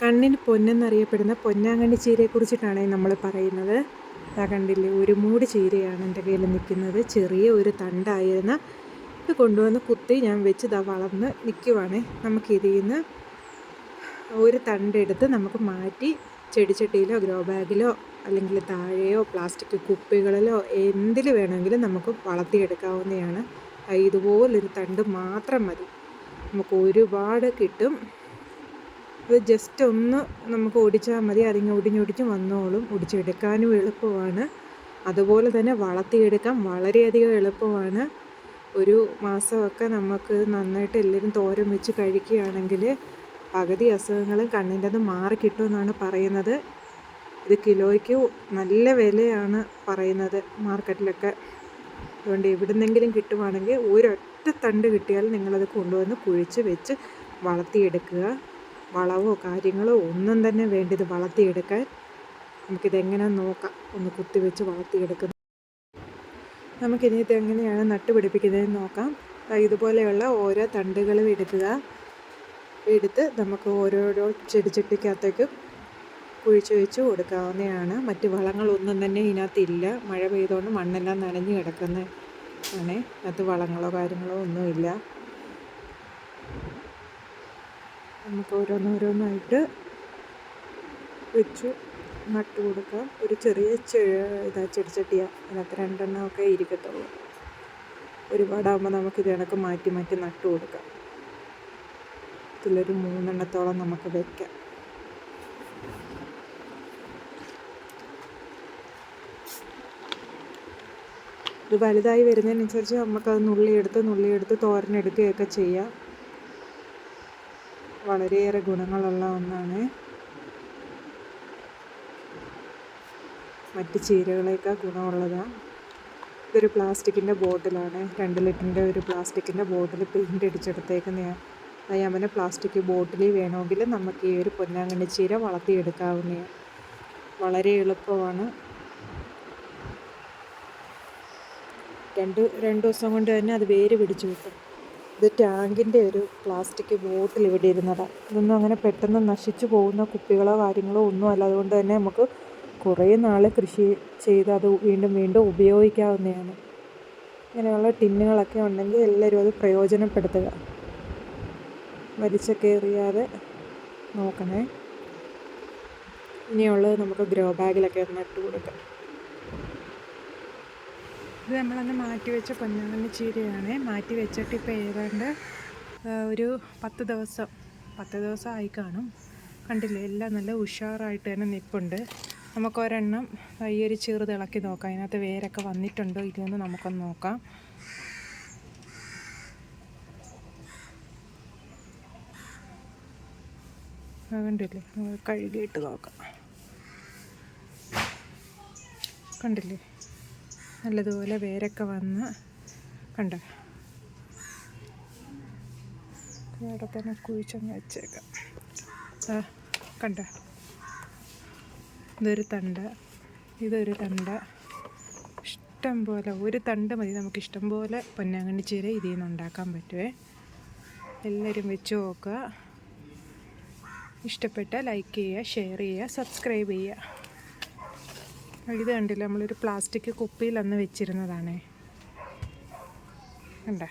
കണ്ണിന് പൊന്നെന്നറിയപ്പെടുന്ന പൊന്നാങ്കണ്ണി ചീരയെക്കുറിച്ചിട്ടാണ് നമ്മൾ പറയുന്നത്. ഇതാ കണ്ടില്ലേ, ഒരു മൂട് ചീരയാണ് എൻ്റെ കയ്യിൽ നിൽക്കുന്നത്. ചെറിയ ഒരു തണ്ടായിരുന്ന ഇത് കൊണ്ടുവന്ന് കുത്തി ഞാൻ വെച്ച് ഇതാ വളർന്ന് നിൽക്കുവാണ്. നമുക്കിതിൽ നിന്ന് ഒരു തണ്ടെടുത്ത് നമുക്ക് മാറ്റി ചെടിച്ചട്ടിയിലോ ഗ്രോ ബാഗിലോ അല്ലെങ്കിൽ താഴെയോ പ്ലാസ്റ്റിക് കുപ്പികളിലോ എന്തിൽ വേണമെങ്കിലും നമുക്ക് വളർത്തിയെടുക്കാവുന്നതാണ്. ഇതുപോലൊരു തണ്ട് മാത്രം മതി, നമുക്ക് ഒരുപാട് കിട്ടും. അത് ജസ്റ്റ് ഒന്ന് നമുക്ക് ഒടിച്ചാൽ മതി, അതിങ്ങനെ ഒടിഞ്ഞൊടിച്ച് വന്നോളും. ഒടിച്ചെടുക്കാനും എളുപ്പമാണ്, അതുപോലെ തന്നെ വളർത്തിയെടുക്കാൻ വളരെയധികം എളുപ്പമാണ്. ഒരു മാസമൊക്കെ നമുക്ക് നന്നായിട്ട് എല്ലാവരും തോരൻ വെച്ച് കഴിക്കുകയാണെങ്കിൽ പകുതി അസുഖങ്ങളും കണ്ണിൻ്റെത് മാറി കിട്ടുമെന്നാണ് പറയുന്നത്. ഇത് കിലോയ്ക്ക് നല്ല വിലയാണ് പറയുന്നത് മാർക്കറ്റിലൊക്കെ. അതുകൊണ്ട് എവിടുന്നെങ്കിലും കിട്ടുവാണെങ്കിൽ ഒരൊറ്റ തണ്ട് കിട്ടിയാൽ നിങ്ങളത് കൊണ്ടുവന്ന് കുഴിച്ച് വെച്ച് വളർത്തിയെടുക്കുക. വളവോ കാര്യങ്ങളോ ഒന്നും തന്നെ വേണ്ട ഇത് വളർത്തിയെടുക്കാൻ. നമുക്കിതെങ്ങനെ നോക്കാം, ഒന്ന് കുത്തിവെച്ച് വളർത്തിയെടുക്കുന്നത്. നമുക്കിനി ഇതെങ്ങനെയാണ് നട്ടുപിടിപ്പിക്കുന്നതെന്ന് നോക്കാം. ഇതുപോലെയുള്ള ഓരോ തണ്ടുകളും എടുത്ത് നമുക്ക് ഓരോരോ ചെടിച്ചട്ടിക്കകത്തേക്ക് കുഴിച്ച് വെച്ച് കൊടുക്കാവുന്നതാണ്. മറ്റ് വളങ്ങളൊന്നും തന്നെ ഇതിനകത്തില്ല. മഴ പെയ്തുകൊണ്ട് മണ്ണെല്ലാം നനഞ്ഞ് കിടക്കുന്നതാണ്. അതിനകത്ത് വളങ്ങളോ കാര്യങ്ങളോ ഒന്നുമില്ല. നമുക്ക് ഓരോന്നോരോന്നായിട്ട് വെച്ച് നട്ട് കൊടുക്കാം. ഒരു ചെറിയ ചെടിച്ചട്ടിയാണ്, അതിനകത്ത് 2 എണ്ണമൊക്കെ ഇരിക്കത്തുള്ളൂ. ഒരുപാടാകുമ്പോൾ നമുക്കിത് കണക്ക് മാറ്റി മാറ്റി നട്ട് കൊടുക്കാം. ഇതിലൊരു 3 എണ്ണത്തോളം നമുക്ക് വയ്ക്കാം. ഇത് വലുതായി വരുന്നതിനനുസരിച്ച് നമുക്കത് നുള്ളിയെടുത്ത് തോരനെടുക്കുകയൊക്കെ ചെയ്യാം. വളരെയേറെ ഗുണങ്ങളുള്ള ഒന്നാണ്. മറ്റ് ചീരകളേക്കാൾ ഗുണമുള്ളതാണ്. ഇതൊരു പ്ലാസ്റ്റിക്കിൻ്റെ ബോട്ടിലാണ്, 2 ലിറ്ററിൻ്റെ ഒരു പ്ലാസ്റ്റിക്കിൻ്റെ ബോട്ടിൽ പെയിൻ്റ് അടിച്ചെടുത്തേക്കുന്നതാണ്. ഞാൻ പിന്നെ പ്ലാസ്റ്റിക് ബോട്ടിലിൽ വേണമെങ്കിൽ നമുക്ക് ഈ ഒരു പൊന്നാങ്കണ്ണി ചീര വളർത്തിയെടുക്കാവുന്നതാണ്. വളരെ എളുപ്പമാണ്. 2 ദിവസം കൊണ്ട് തന്നെ അത് വേര് പിടിച്ച് കിട്ടും. ഇത് ടാങ്കിൻ്റെ ഒരു പ്ലാസ്റ്റിക് ബോട്ടിൽ ഇവിടെ ഇരുന്നതാണ്. ഇതൊന്നും അങ്ങനെ പെട്ടെന്ന് നശിച്ചു പോകുന്ന കുപ്പികളോ കാര്യങ്ങളോ ഒന്നുമല്ല. അതുകൊണ്ട് തന്നെ നമുക്ക് കുറേ നാൾ കൃഷി ചെയ്ത് അത് വീണ്ടും വീണ്ടും ഉപയോഗിക്കാവുന്നതാണ്. ഇങ്ങനെയുള്ള ടിന്നുകളൊക്കെ ഉണ്ടെങ്കിൽ എല്ലാവരും അത് പ്രയോജനപ്പെടുത്തുക. വലിച്ചൊക്കെ എറിയാതെ നോക്കണേ. ഇനിയുള്ളത് നമുക്ക് ഗ്രോ ബാഗിലൊക്കെ നട്ട് കൊടുക്കാം. ഇത് നമ്മളന്ന് മാറ്റി വെച്ച പൊന്നാങ്കണ്ണി ചീരയാണ്. മാറ്റി വെച്ചിട്ട് ഇപ്പോൾ ഏതാണ്ട് ഒരു 10 ദിവസം ആയി കാണും. കണ്ടില്ലേ, എല്ലാം നല്ല ഉഷാറായിട്ട് തന്നെ നിൽപ്പുണ്ട്. നമുക്കൊരെണ്ണം ഈ ഒരു ചെറുതിളക്കി നോക്കാം. അതിനകത്ത് വേരൊക്കെ വന്നിട്ടുണ്ടോ ഇല്ലയെന്ന് നമുക്കൊന്ന് നോക്കാം. കണ്ടില്ലേ, കഴുകിയിട്ട് നോക്കാം. കണ്ടില്ലേ, നല്ലതുപോലെ വേരൊക്കെ വന്ന് കണ്ടോ. ഇവിടെ തന്നെ കുഴിച്ചങ്ങ് വെച്ചേക്കാം. കണ്ടോ, ഇതൊരു തണ്ട്. ഇഷ്ടം പോലെ ഒരു തണ്ട് മതി, നമുക്ക് ഇഷ്ടം പോലെ പൊന്നാങ്കണ്ണി ചീര ഇതിൽ നിന്ന് ഉണ്ടാക്കാൻ പറ്റുമേ. എല്ലാവരും വെച്ച് നോക്കുക. ഇഷ്ടപ്പെട്ടാൽ ലൈക്ക് ചെയ്യുക, ഷെയർ ചെയ്യുക, സബ്സ്ക്രൈബ് ചെയ്യുക. ഇത് കണ്ടില്ല, നമ്മളൊരു പ്ലാസ്റ്റിക് കുപ്പിയിൽ അന്ന് വെച്ചിരുന്നതാണേ. കണ്ടോ.